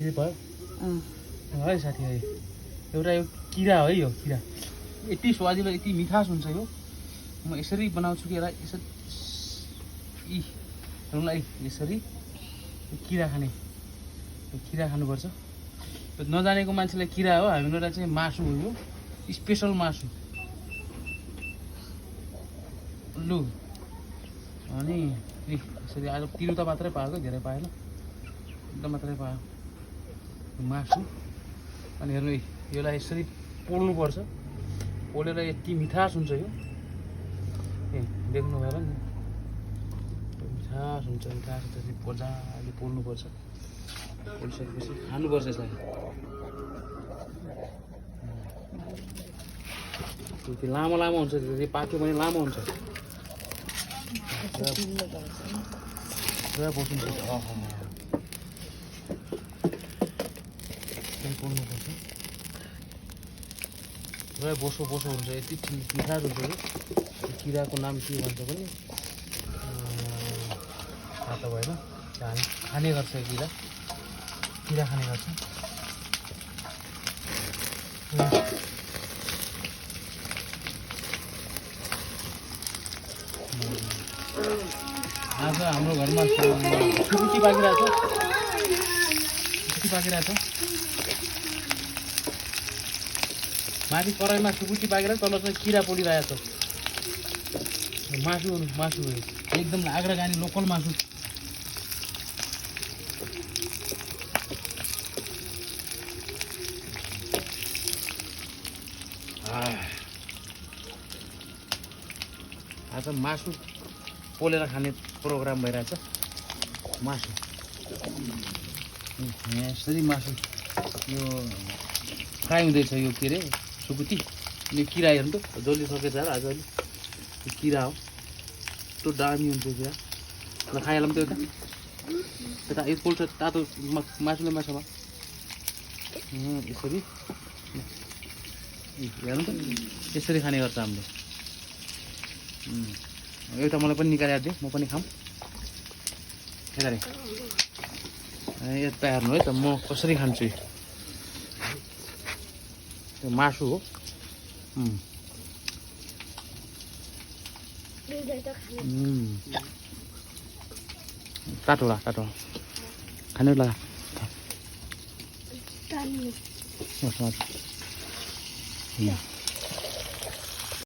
भयो है साथीभाइ एउटा यो किरा है यो किरा यति स्वादिलो यति मिठास हुन्छ यो म यसरी बनाउँछु कि यसलाई यसरी किरा खानुपर्छ नजानेको मान्छेलाई किरा हो हामीलाई चाहिँ मासु हो यो स्पेसल मासु लु अनि यसरी आज तिरु त मात्रै पाएको धेरै पाएन एकदम मात्रै पायो मासु अनि हेर्नु यसलाई यसरी पोल्नुपर्छ पोलेर यति मिठास हुन्छ यो देख्नु भएर नि मिठास हुन्छ त्यसरी मजाले पोल्नुपर्छ पोलिसकेपछि खानुपर्छ यसलाई त्यो लामो लामो हुन्छ त्यो पाक्यो भने लामो हुन्छ पुरा बस्नुपर्छ पोल्नुपर्छ पुरा बोसो हुन्छ यति मिठास हुन्छ यो किराको नाम के भन्छ भने थाहा त भएन हामी खाने गर्छ किरा खाने गर्छ आज हाम्रो घरमा सुकुटी पाकिरहेको छ माथि कराईमा सुकुटी पाकेर तल चाहिँ किरा पोलिरहेको छ मासु हो एकदम आग्रागानी लोकल मासु आज मासु पोलेर खाने प्रोग्राम भइरहेछ मासु यहाँ यसरी मासु यो फ्राई हुँदैछ यो के अरे सुकुटी यो किरा हेर्नु त जल्दी सकेछ आज अलि यो किरा हो यस्तो दामी हुन्छ किरा ल खाइहालौँ त यता यो पोल्छ तातो मासुले माछामा यसरी हेर्नु त यसरी खाने गर्छ हामीले एउटा मलाई पनि निकालेर दियो म पनि खाऊँ हेरे यता हेर्नु है त म कसरी खान्छु यो मासु हो टाटो खानु लगा